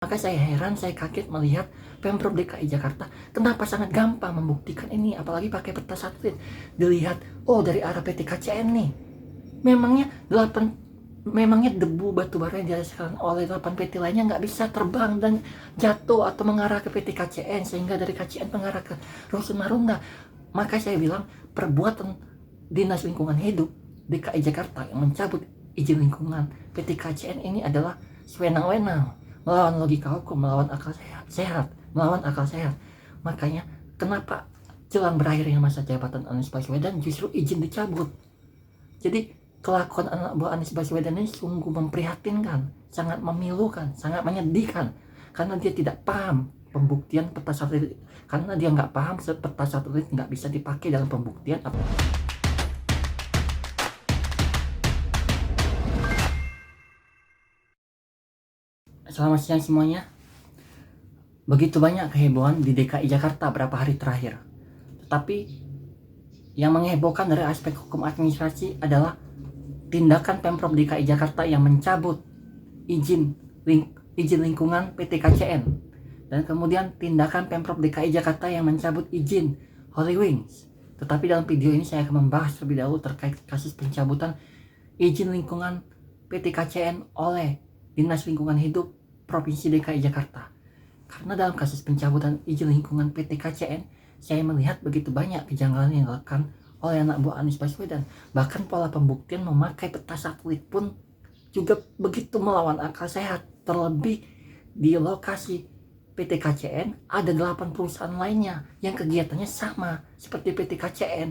Maka saya heran, saya kaget melihat Pemprov DKI Jakarta kenapa sangat gampang membuktikan ini, apalagi pakai peta satelit. Dilihat, oh dari arah PT KCN nih, memangnya debu batubara yang dihasilkan oleh 8 PT lainnya nggak bisa terbang dan jatuh atau mengarah ke PT KCN, sehingga dari KCN mengarah ke Rusun Marunda. Maka saya bilang, perbuatan Dinas Lingkungan Hidup DKI Jakarta yang mencabut izin lingkungan PT KCN ini adalah sewenang-wenang, melawan logika hukum, melawan akal sehat. Makanya kenapa jelang berakhirnya masa jabatan Anies Baswedan justru izin dicabut? Jadi kelakuan anak buah Anies Baswedan ini sungguh memprihatinkan, sangat memilukan, sangat menyedihkan, karena dia tidak paham pembuktian peta satelit, karena dia nggak paham peta satelit nggak bisa dipakai dalam pembuktian. Selamat siang semuanya. Begitu banyak kehebohan di DKI Jakarta beberapa hari terakhir. Tetapi yang menghebohkan dari aspek hukum administrasi adalah tindakan Pemprov DKI Jakarta yang mencabut izin lingkungan PT KCN, dan kemudian tindakan Pemprov DKI Jakarta yang mencabut izin Holy Wings. Tetapi dalam video ini saya akan membahas terlebih dahulu terkait kasus pencabutan izin lingkungan PT KCN oleh Dinas Lingkungan Hidup Provinsi DKI Jakarta. Karena dalam kasus pencabutan izin lingkungan PT KCN, saya melihat begitu banyak kejanggalan yang dilakukan oleh anak buah Anies Baswedan. Bahkan pola pembuktian memakai peta satelit pun juga begitu melawan akal sehat. Terlebih di lokasi PT KCN ada 8 perusahaan lainnya yang kegiatannya sama seperti PT KCN,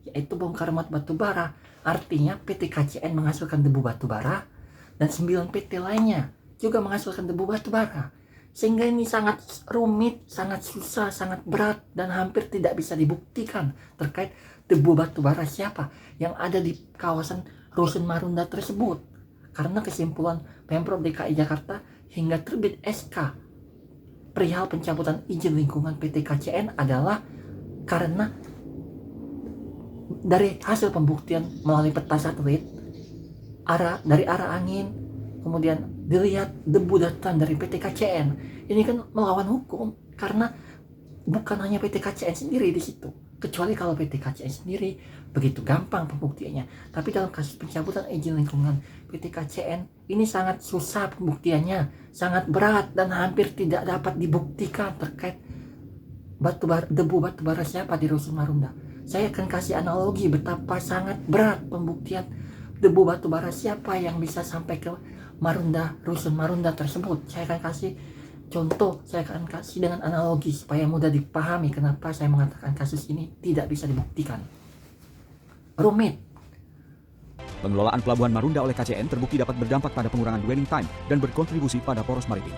yaitu bongkar muat batu bara. Artinya PT KCN menghasilkan debu batu bara dan 9 PT lainnya juga menghasilkan debu batu bara. Sehingga ini sangat rumit, sangat susah, sangat berat, dan hampir tidak bisa dibuktikan terkait debu batu bara siapa yang ada di kawasan Rusun Marunda tersebut. Karena kesimpulan Pemprov DKI Jakarta hingga terbit SK perihal pencabutan izin lingkungan PT KCN adalah karena dari hasil pembuktian melalui peta satelit, dari arah angin, kemudian dilihat debu datang dari PT KCN. Ini kan melawan hukum, karena bukan hanya PT KCN sendiri di situ. Kecuali kalau PT KCN sendiri begitu gampang pembuktiannya. Tapi dalam kasus pencabutan izin lingkungan PT KCN ini sangat susah pembuktiannya, sangat berat dan hampir tidak dapat dibuktikan terkait debu batu bara siapa di Rusun Marunda. Saya akan kasih analogi betapa sangat berat pembuktian debu batu bara siapa yang bisa sampai ke Marunda, Rusun Marunda tersebut. Saya akan kasih contoh, saya akan kasih dengan analogi supaya mudah dipahami kenapa saya mengatakan kasus ini tidak bisa dibuktikan. Rumit. Pengelolaan Pelabuhan Marunda oleh KCN terbukti dapat berdampak pada pengurangan dwelling time dan berkontribusi pada poros maritim.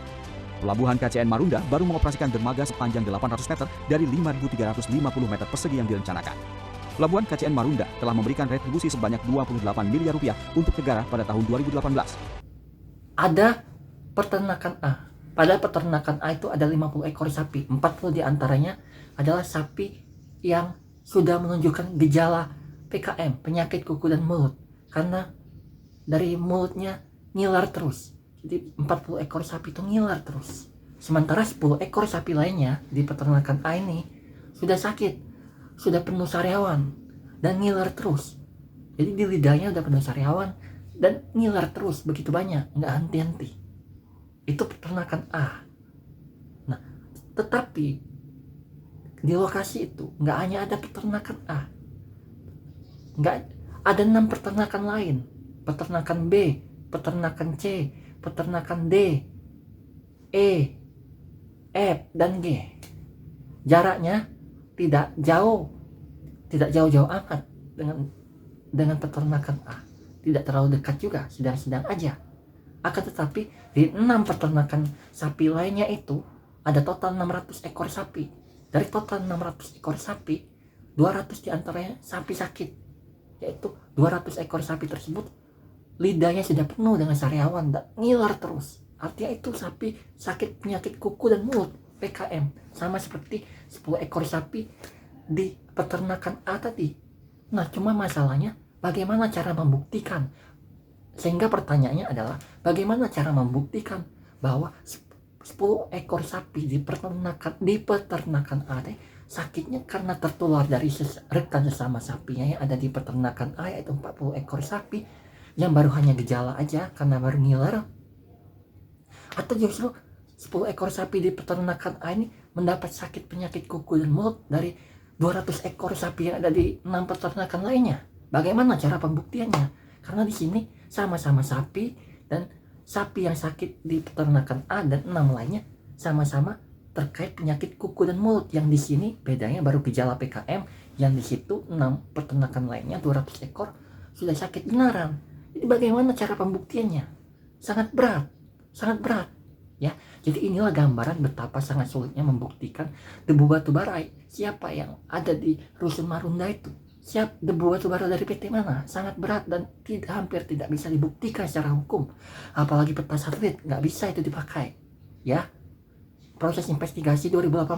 Pelabuhan KCN Marunda baru mengoperasikan dermaga sepanjang 800 meter dari 5.350 meter persegi yang direncanakan. Pelabuhan KCN Marunda telah memberikan retribusi sebanyak 28 miliar rupiah untuk negara pada tahun 2018. Ada peternakan A. Pada peternakan A itu ada 50 ekor sapi. 40 diantaranya adalah sapi yang sudah menunjukkan gejala PKM, penyakit kuku dan mulut. Karena dari mulutnya ngiler terus. Jadi 40 ekor sapi itu ngiler terus. Sementara 10 ekor sapi lainnya di peternakan A ini sudah sakit, sudah penuh sariawan dan ngiler terus. Jadi di lidahnya udah penuh sariawan dan ngiler terus begitu banyak, nggak henti-henti. Itu peternakan A. Nah, tetapi di lokasi itu nggak hanya ada peternakan A, nggak ada 6 peternakan lain. Peternakan B, peternakan C, peternakan D, E, F, dan G. Jaraknya tidak jauh-jauh amat dengan peternakan A. Tidak terlalu dekat juga, sedang-sedang aja. Akan tetapi di 6 peternakan sapi lainnya itu ada total 600 ekor sapi. Dari total 600 ekor sapi, 200 diantaranya sapi sakit. Yaitu 200 ekor sapi tersebut lidahnya sudah penuh dengan sariawan dan ngiler terus. Artinya itu sapi sakit penyakit kuku dan mulut, PKM. Sama seperti 10 ekor sapi di peternakan A tadi. Nah, cuma masalahnya bagaimana cara membuktikan? Sehingga pertanyaannya adalah bagaimana cara membuktikan bahwa 10 ekor sapi di peternakan A teh sakitnya karena tertular dari rekan sesama sapinya yang ada di peternakan A, yaitu 40 ekor sapi yang baru hanya gejala aja karena baru ngiler, atau justru 10 ekor sapi di peternakan A ini mendapat sakit penyakit kuku dan mulut dari 200 ekor sapi yang ada di 6 peternakan lainnya. Bagaimana cara pembuktiannya? Karena di sini sama-sama sapi, dan sapi yang sakit di peternakan A dan 6 lainnya sama-sama terkait penyakit kuku dan mulut, yang di sini bedanya baru gejala PKM, yang di situ 6 peternakan lainnya 200 ekor sudah sakit beneran. Jadi bagaimana cara pembuktiannya? Sangat berat ya. Jadi inilah gambaran betapa sangat sulitnya membuktikan debu batu bara. Siapa yang ada di Rusun Marunda itu, debu batu bara dari PT mana, sangat berat dan hampir tidak bisa dibuktikan secara hukum. Apalagi peta satelit, nggak bisa itu dipakai ya. Proses investigasi 2018.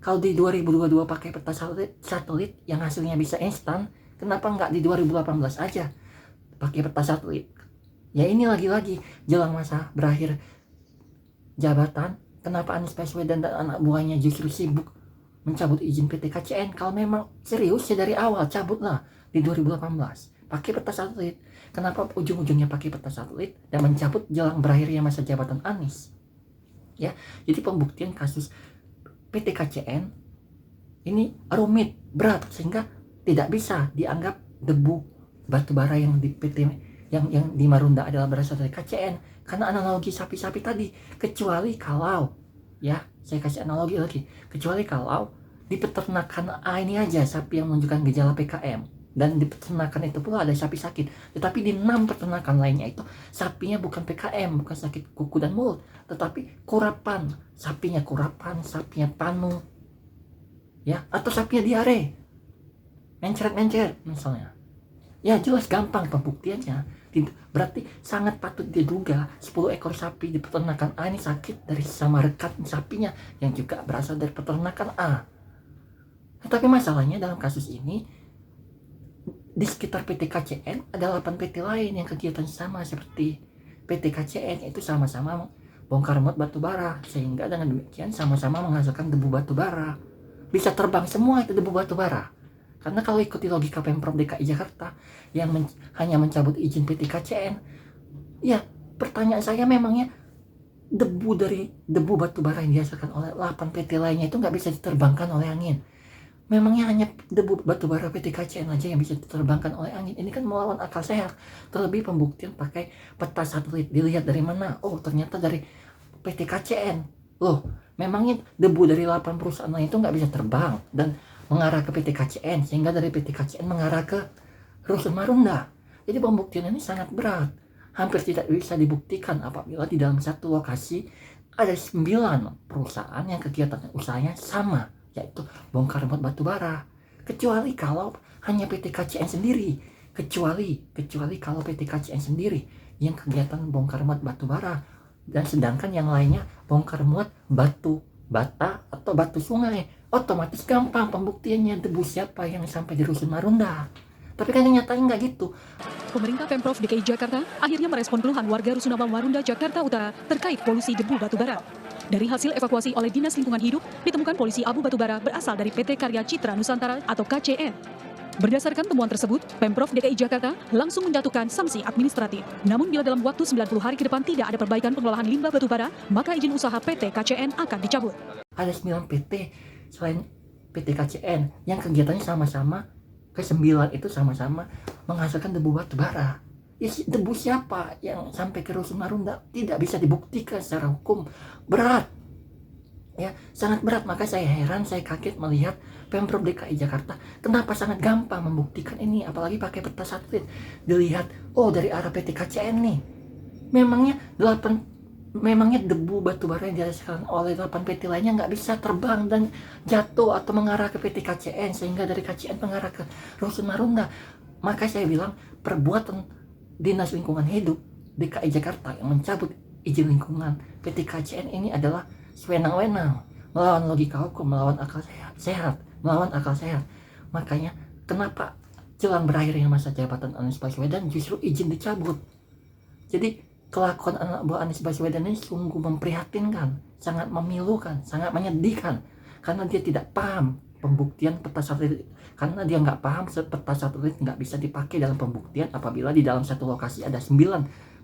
Kalau di 2022 pakai peta satelit yang hasilnya bisa instan, kenapa nggak di 2018 aja pakai peta satelit? Ya ini lagi-lagi jelang masa berakhir jabatan, kenapa Anies Baswedan dan anak buahnya justru sibuk mencabut izin PT KCN? Kalau memang serius ya dari awal cabutlah di 2018, pakai peta satelit. Kenapa ujung-ujungnya pakai peta satelit dan mencabut jelang berakhirnya masa jabatan Anies? Ya, jadi pembuktian kasus PT KCN ini rumit, berat, sehingga tidak bisa dianggap debu batubara yang di PT yang di Marunda adalah berasal dari KCN, karena analogi sapi-sapi tadi. Kecuali kalau, ya saya kasih analogi lagi, kecuali kalau di peternakan A ini aja sapi yang menunjukkan gejala PKM, dan di peternakan itu pula ada sapi sakit. Tetapi di 6 peternakan lainnya itu sapinya bukan PKM, bukan sakit kuku dan mulut, tetapi kurapan. Sapinya kurapan, sapinya panu, ya, atau sapinya diare, mencret-mencret misalnya. Ya jelas gampang pembuktiannya. Berarti sangat patut diduga 10 ekor sapi di peternakan A ini sakit dari sesama rekan sapinya yang juga berasal dari peternakan A. Tetapi masalahnya dalam kasus ini, di sekitar PT KCN ada 8 PT lain yang kegiatan sama seperti PT KCN, yaitu sama-sama bongkar muat batu bara, sehingga dengan demikian sama-sama menghasilkan debu batu bara. Bisa terbang semua itu debu batu bara. Karena kalau ikuti logika Pemprov DKI Jakarta yang hanya mencabut izin PT KCN, ya pertanyaan saya, memangnya debu batu bara yang dihasilkan oleh 8 PT lainnya itu nggak bisa diterbangkan oleh angin? Memangnya hanya debu batubara PT KCN aja yang bisa diterbangkan oleh angin? Ini kan melawan akal sehat. Terlebih pembuktian pakai peta satelit. Dilihat dari mana? Oh ternyata dari PT KCN. Loh, memangnya debu dari 8 perusahaan lain itu nggak bisa terbang dan mengarah ke PT KCN, sehingga dari PT KCN mengarah ke Rusun Marunda. Jadi pembuktian ini sangat berat. Hampir tidak bisa dibuktikan apabila di dalam satu lokasi ada 9 perusahaan yang kegiatan usahanya sama, yaitu bongkar muat batu bara. Kecuali kalau hanya PT KCN sendiri, kecuali kalau PT KCN sendiri yang kegiatan bongkar muat batu bara, dan sedangkan yang lainnya bongkar muat batu bata atau batu sungai, otomatis gampang pembuktiannya debu siapa yang sampai di Rusun Marunda. Tapi kan nyatanya nggak gitu. Pemerintah Pemprov DKI Jakarta akhirnya merespon keluhan warga Rusunawa Marunda, Jakarta Utara terkait polusi debu batubara. Dari hasil evakuasi oleh Dinas Lingkungan Hidup, ditemukan polusi abu batubara berasal dari PT Karya Citra Nusantara atau KCN. Berdasarkan temuan tersebut, Pemprov DKI Jakarta langsung menjatuhkan sanksi administratif. Namun bila dalam waktu 90 hari ke depan tidak ada perbaikan pengelolaan limbah batubara, maka izin usaha PT KCN akan dicabut. Ada 9 PT selain PT KCN yang kegiatannya sama-sama, ke-9 itu sama-sama menghasilkan debu batubara. Ya, debu siapa yang sampai ke Rusun Marunda tidak bisa dibuktikan secara hukum. Berat. Ya, sangat berat. Maka saya heran, saya kaget melihat Pemprov DKI Jakarta kenapa sangat gampang membuktikan ini, apalagi pakai peta satelit. Dilihat, oh dari arah PT KCN nih. Memangnya debu batubara yang dihasilkan oleh 8 PT lainnya nggak bisa terbang dan jatuh atau mengarah ke PT KCN, sehingga dari KCN mengarah ke Rusun Marunda. Maka saya bilang perbuatan Dinas Lingkungan Hidup DKI Jakarta yang mencabut izin lingkungan PT KCN ini adalah sewenang-wenang, melawan logika hukum, melawan akal sehat. Makanya kenapa jelang berakhirnya masa jabatan Anies Baswedan justru izin dicabut? Jadi kelakuan anak buah Anies Baswedan ini sungguh memprihatinkan, sangat memilukan, sangat menyedihkan, karena dia tidak paham pembuktian peta satelit, karena dia nggak paham peta satelit nggak bisa dipakai dalam pembuktian apabila di dalam satu lokasi ada 9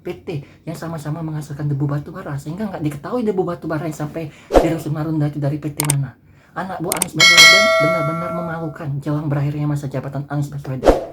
PT yang sama-sama menghasilkan debu batu bara, sehingga nggak diketahui debu batu bara yang sampai di Rusun Marunda itu dari PT mana. Anak buah Anies Baswedan benar-benar memalukan jelang berakhirnya masa jabatan Anies Baswedan.